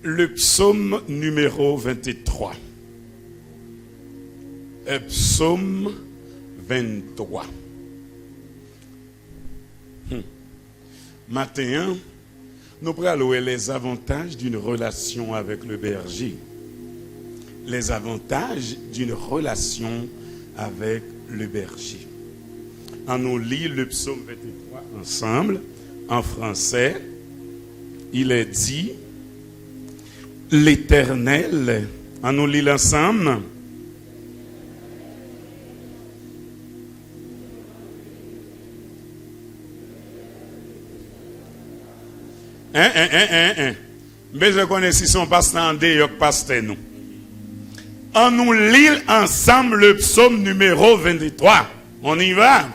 le psaume numéro 23. Psaume 23. Matin, nous parlons les avantages d'une relation avec le berger. Les avantages d'une relation avec le berger. On nous lit le psaume 23 ensemble, en français. Il est dit, l'Éternel, on nous lit ensemble. Mais je connais si son pasteur en déoc pasteur nous. On nous lit ensemble le psaume numéro 23. On y va.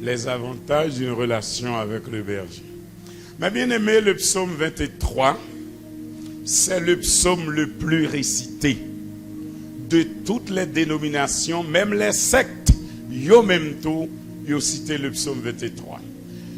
Les avantages d'une relation avec le berger. Mais bien aimé, le psaume 23, c'est le psaume le plus récité de toutes les dénominations, même les sectes. Yo même tout, yo cité le psaume 23.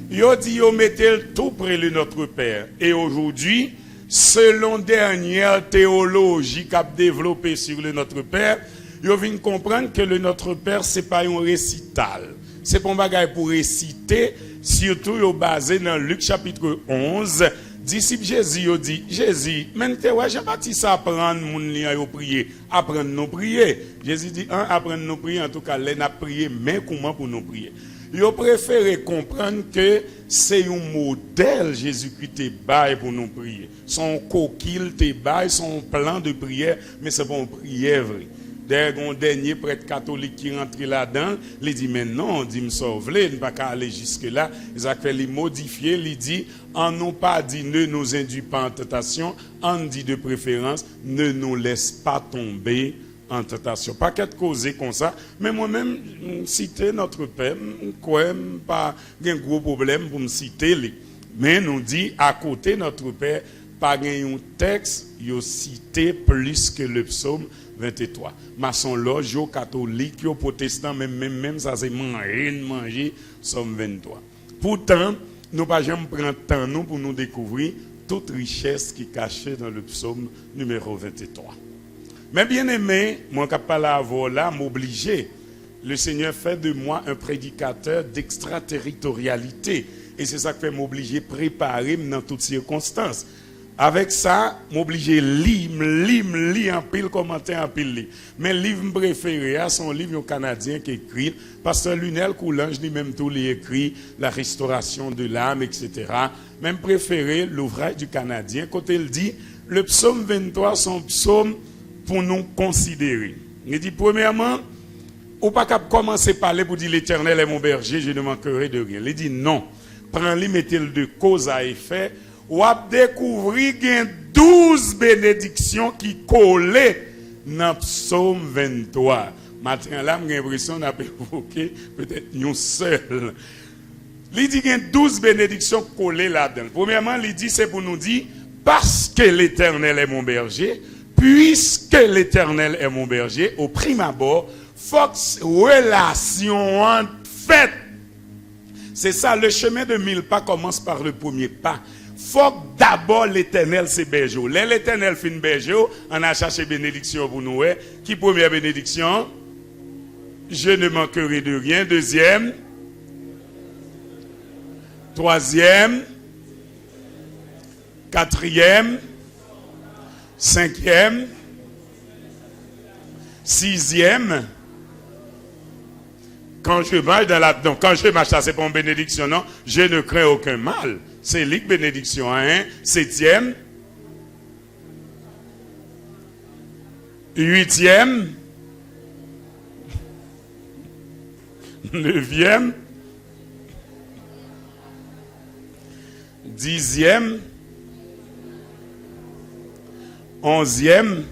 Yo dit yo mettez tout près de notre Père. Et aujourd'hui, selon dernière théologie qu'a développée sur le Notre Père, yo vient comprendre que le Notre Père c'est pas un récital. C'est pour bagay pour réciter, surtout yo basé dans Luc chapitre 11. Disciple Jésus yo dit, Jésus, maintenant Jean-Baptiste apprendre moun li yo prier, apprendre nous prier. Jésus dit apprendre nous prier, en tout cas les n'a prier, mais comment pour nous prier. Yo préféré comprendre que c'est un modèle Jésus-Christ te bail pour nous prier. Son coquille te bail, son plan de prière, mais c'est pas une prière vraie. Un dernier prêtre catholique qui rentre là-dedans, il dit, mais non, il me sauve, il ne va pas aller jusque-là. Il a fait les modifier, il dit, on n'a pas dit ne nous induis pas en tentation, on dit de préférence, ne nous laisse pas tomber en tentation. Pas qu'être causé comme ça, mais moi-même, citer notre Père, quoi, pas un gros problème pour me citer. Mais nous dit, à côté notre Père, pas un texte, il a cité plus que le psaume 23. Maçon loge, catholique, protestant, même ça c'est manger, psaume 23. Pourtant, nous pas jamais prendre temps nous pour nous découvrir toute richesse qui est cachée dans le psaume numéro 23. Mais bien aimé, moi qui parle à vous là, m'obliger. Le Seigneur fait de moi un prédicateur d'extraterritorialité. Et c'est ça qui fait m'obliger à préparer dans toutes circonstances. Avec ça, m'obliger à lire en pile, commenter en pile. Mais le livre préféré, c'est un livre canadien qui écrit, Pasteur Lunel Coulange, lui-même tout lui écrit, La restauration de l'âme, etc. Même préféré, l'ouvrage du Canadien, quand il dit, le psaume 23, c'est un psaume pour nous considérer. Il dit, premièrement, ou pas qu'à commencer à parler pour dire l'Éternel est mon berger, je ne manquerai de rien. Il dit non. Prends-le, mettez-le de cause à effet. Ou à découvrir qu'il y a 12 bénédictions qui collent dans le psaume 23. Maintenant, là, j'ai l'impression qu'on a évoqué peut-être une seule. Il dit qu'il y a 12 bénédictions collées là-dedans. Premièrement, il dit c'est pour nous dire, parce que l'Éternel est mon berger, puisque l'Éternel est mon berger, au prime abord, faut que relation en fait. C'est ça, le chemin de 1000 pas commence par le premier pas. Faut que d'abord l'Éternel c'est berger. L'Éternel fait une berger, on a cherché bénédiction pour nous. Qui première bénédiction? Je ne manquerai de rien. Deuxième. Troisième. Quatrième. Cinquième. Sixième. Quand je marche dans la... Donc, quand je marche, ça c'est pas une bénédiction, non? Je ne crains aucun mal. C'est l'île bénédiction. Hein? Septième. 8e, 9e, 10e, 11e,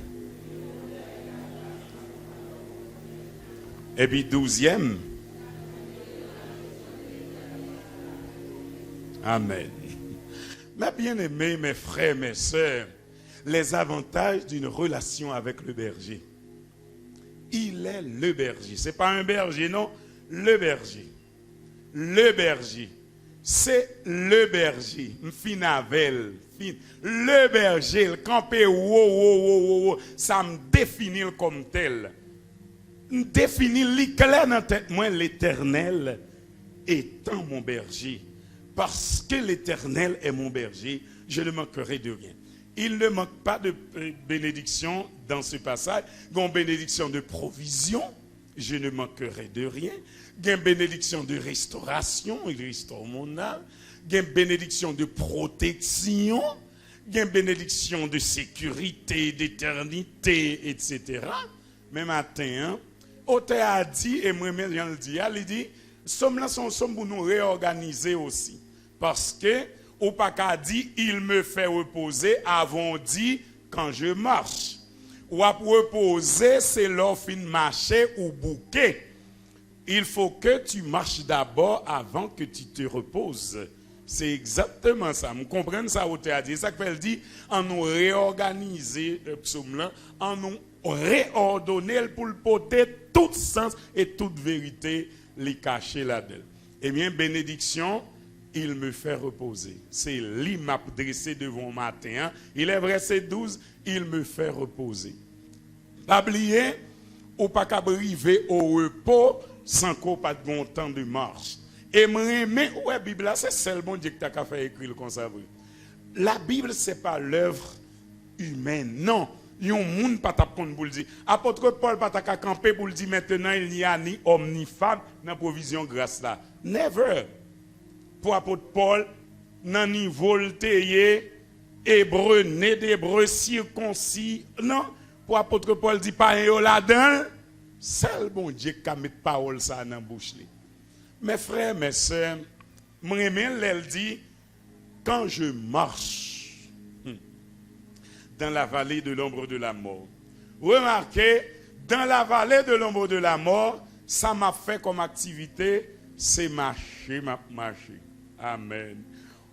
et puis 12e. Amen. Mes bien-aimés, mes frères, mes sœurs, les avantages d'une relation avec le berger. Il est le berger. Ce n'est pas un berger, non. Le berger. Le berger. C'est le berger. Finavel. Le berger, le campé, ça me définit comme tel. Me définit clair dans tête moi, l'Éternel étant mon berger. Parce que l'Éternel est mon berger, je ne manquerai de rien. Il ne manque pas de bénédiction dans ce passage. Une bénédiction de provision, je ne manquerai de rien. Une bénédiction de restauration, il restaure mon âme. Une bénédiction de protection. Une bénédiction de sécurité, d'éternité, etc. Mais matin, Ote a dit, et moi-même je le dis, il dit, somme là sont somme pour nous réorganiser aussi. Parce que, ou pas qu'à dire, il me fait reposer, avant dit, quand je marche. Ou à reposer, c'est l'offre de marcher ou bouquet. Il faut que tu marches d'abord avant que tu te reposes. C'est exactement ça. Vous comprenez ça, Ote a dit. C'est ça qu'elle dit, en nous réorganiser, psaume là, en nous réordonner pour le porter tout sens et toute vérité les cacher là-dedans. Eh bien, bénédiction, il me fait reposer. C'est lui m'a dressé devant matin. Hein? Il est verset 12, il me fait reposer. Pas oublier, ou pas qu'à arriver au repos sans qu'on pas de bon temps de marche. Et mais ouais, Bible là, c'est seul bon Dieu qui t'a fait écrire comme ça. La Bible, c'est pas l'œuvre humaine, non. Yon moun pas t'a pour le dire. Apôtre Paul pas t'a camper pour le dire maintenant il n'y a ni homme ni femme dans provision grâce là. Never. Pour apôtre Paul nan ni voltaire hébreu né d'hébreu circoncis. Non, pour apôtre Paul dit pas yo là-dedans. Seul bon Dieu qui a mis parole ça dans bouche li. Mes frères, mes sœurs, moi elle dit quand je marche dans la vallée de l'ombre de la mort. Remarquez, dans la vallée de l'ombre de la mort, ça m'a fait comme activité, c'est marcher, marcher. Amen.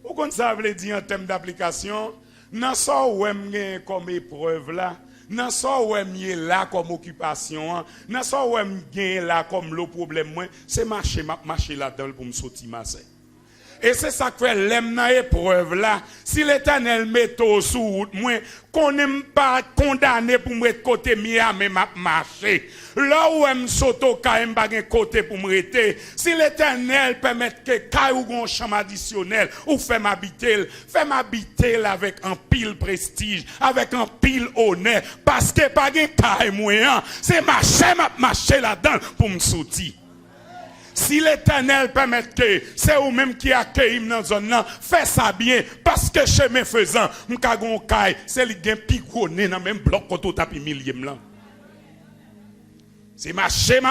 Ou comme ça veut dire en termes d'application, dans ça où est comme épreuve là, dans ça où est là comme occupation, dans ça où est là comme le problème, c'est marcher là-dedans pour me sortir masser. Et c'est ça que fait l'aime dans l'épreuve là. Si l'Éternel met au sous route, moi, qu'on n'aime pas condamné pour me côté mia, mais m'a marché. Là où je saute au cas, pas côté pour me rester. Si l'Éternel permet que quand ou gon chambre additionnel ou fait m'habiter avec un pile prestige, avec un pile honneur, parce que pas de cas moyen, c'est marcher là-dedans pour me sortir. Si l'Éternel permet que c'est vous-même qui accueille dans la zone là, fais ça bien, parce que chemin faisant, m'kagon kay, c'est li gen pigonné dans même bloc quand on tape millième là. C'est marcher.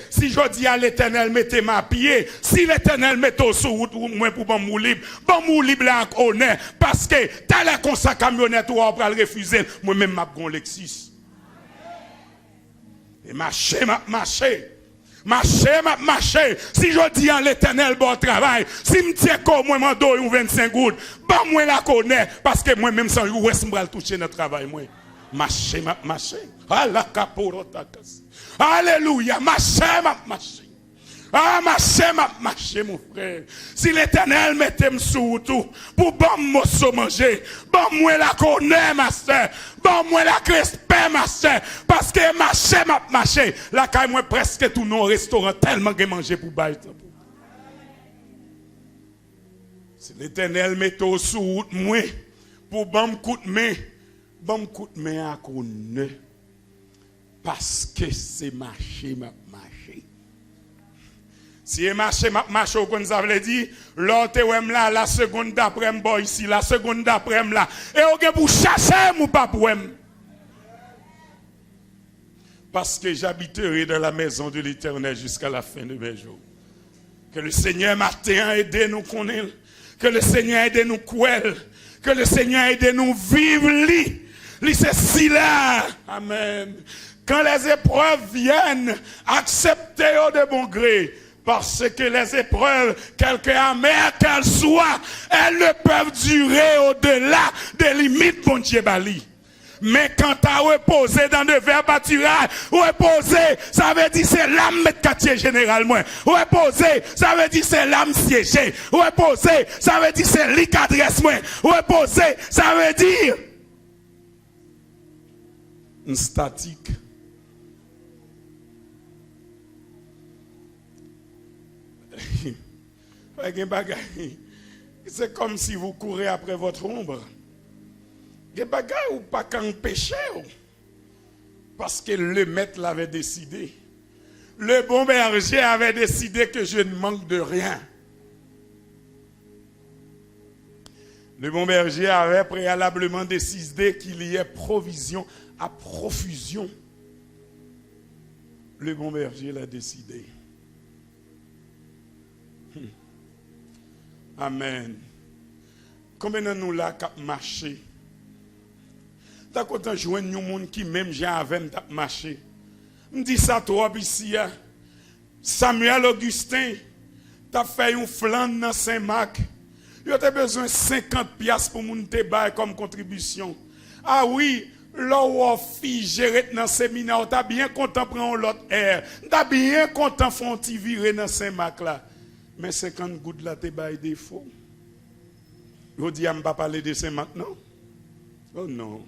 Si je dis à l'Éternel, mettez ma pied, si l'Éternel met au sous route, moi pour bon libre là en honneur, parce que t'as la comme ça camionnette ou on va le refuser, moi-même m'a gon Lexus. Et marcher. Marcher. Si je dis à l'Éternel bon travail, si me tiens comme moi m'en donne 25 gouttes, bon moi la connais parce que moi même sans ouest me toucher notre travail moi. Marcher. Alléluia, marcher. Ah, marcher, mon frère. Si l'Éternel mettait sous tout, pour bon mosso manger, bon moi la connais, ma soeur, bon moi la respect, ma soeur, parce que marcher, la caille moi presque tout nos restaurants tellement que manger pour bailler. Si l'Éternel mettait sous moi, pour bon coup de main à connaître, parce que c'est marcher. Si je marche, comme ça veut dire, l'autre là, la seconde d'après moi ici, la seconde d'après là. Et on pour chercher ou pas pour moi. parce que j'habiterai dans la maison de l'Éternel jusqu'à la fin de mes jours. Que le Seigneur matin aide nous connaître, que le Seigneur aide nous couer, que le Seigneur aide nous vivre li c'est si là. Amen. Quand les épreuves viennent, acceptez-les de bon gré. Parce que les épreuves, quelque amères qu'elles soient, elles ne peuvent durer au-delà des limites bon Dieu bali. Mais quand tu as reposé dans le verbe pâturage, reposer, ça veut dire c'est l'âme mettre quartier généralement. Reposer, ça veut dire c'est l'âme siégée. Reposer, ça veut dire c'est lui qui adresse moi. Reposer, ça veut dire une statique. C'est comme si vous courez après votre ombre. Il y a des bagages ou pas qu'un péché. Parce que le maître l'avait décidé. Le bon berger avait décidé que je ne manque de rien. Le bon berger avait préalablement décidé qu'il y ait provision à profusion. Le bon berger l'a décidé. Amen. Combien de nous là qui marché? T'as content jouer un monde qui même j'ai avec marché. Me dit ça toi ici. Samuel Augustin, t'as fait un flan dans Saint-Marc. Il a besoin de 50 piastres pour mon te bail comme contribution. Ah oui, là où figé dans le séminaire, t'as bien content prendre l'autre air. T'as bien content faire un petit viré dans Saint-Marc là. Mais 50 gouttes là, t'es bail défaut. Je dis, je ne vais pas parler de ça maintenant. Oh non.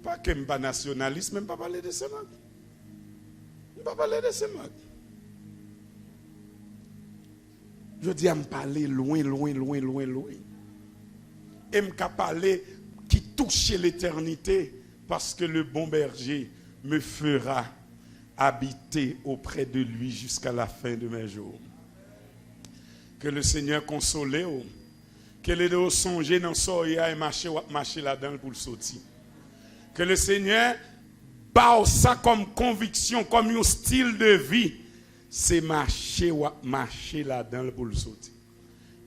Pas que je ne suis pas nationaliste, mais je ne vais pas parler de ça maintenant. Je ne vais pas parler de ça maintenant. Je dis, je vais parler loin. Et je vais parler qui touche l'éternité, parce que le bon berger me fera habiter auprès de lui jusqu'à la fin de mes jours. Que le Seigneur console, que les songer dans soya et marcher là-dedans pour le sortir. Que le Seigneur parle ça comme conviction, comme un style de vie, c'est marcher là-dedans pour le sortir.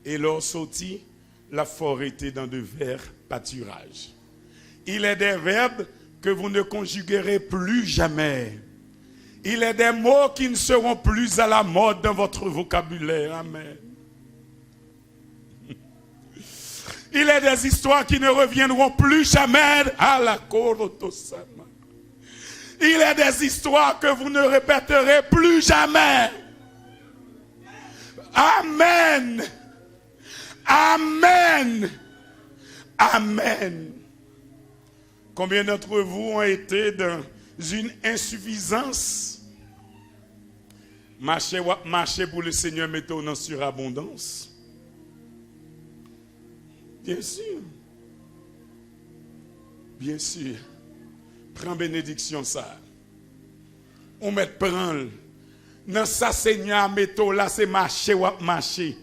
Et lors sorti, la forêt était dans de verts pâturages. Il est des verbes que vous ne conjuguerez plus jamais. Il est des mots qui ne seront plus à la mode dans votre vocabulaire. Amen. Il est des histoires qui ne reviendront plus jamais à la Korotosama. Il est des histoires que vous ne répéterez plus jamais. Amen. Amen. Amen. Combien d'entre vous ont été dans une insuffisance? Marchez pour le Seigneur, mettez-vous en surabondance. Bien sûr. Bien sûr. Prends bénédiction ça. On met prendre. Dans sa Seigneur, mettez là, c'est marcher ou marcher.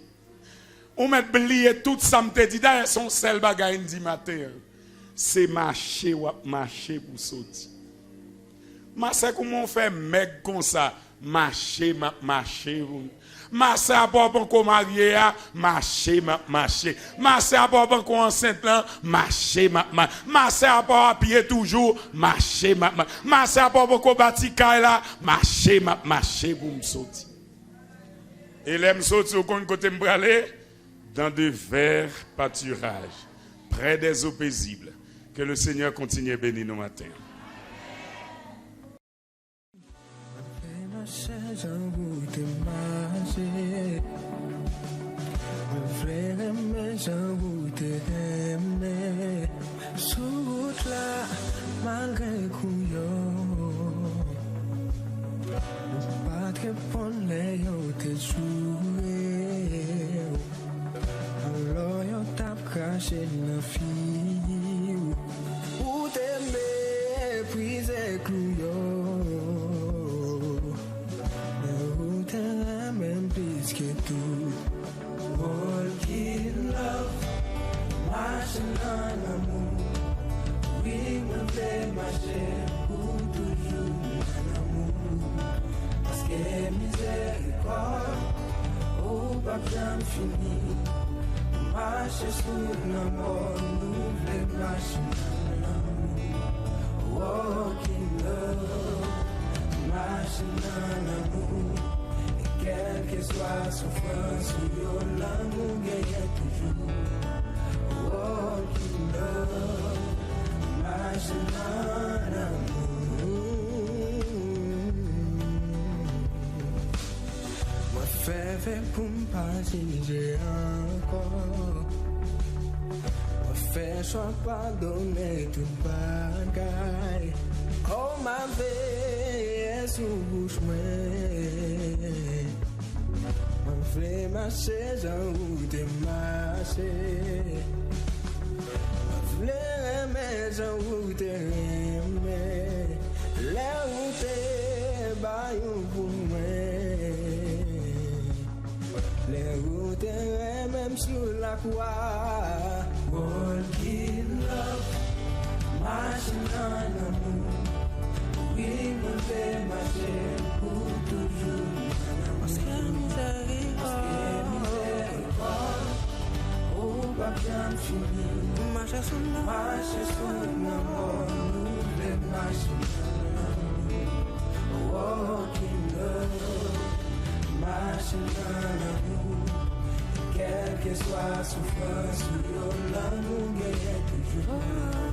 On met oublier tout ça, me te dit, d'ailleurs, son seul bagage dit matin. C'est marcher ou marcher pour sortir. Marcher, comment on fait mec comme ça? Marcher. Marcher à part pour marier, marcher. Marcher à part pour enceinte, marcher. Marcher à part à pied toujours, marcher. Marcher à part pour bâtir là, marcher pour me sortir. Et l'aime sortir au côté me aller dans de verts pâturages, près des eaux paisibles. Que le Seigneur continue à bénir nos matins. que miséricorde, ou pas bien fini. Marcher sous l'amour, nous voulons marcher dans l'amour. Walking love, marcher dans l'amour. Et quelle que soit la souffrance, l'amour gagne toujours. Walking love, marcher dans l'amour. Moi fais pour me passer encore. Fais choix pardonner tout bagaille. Oh ma vie est sous bouche ma vie marcher j'en route marcher. Ma vie aimer j'en route aimer. Les routes baillons pour moi. Les routes même sur la croix. Walking love, marching dans l'amour. Oui, mon fait marcher pour toujours. Parce que miséricorde, oh, pas bien fini. Marcher sous l'amour, nous voulons marcher dans l'amour. Walking love, marching dans l'amour. Quelle que soit la souffrance, l'amour gagne toujours.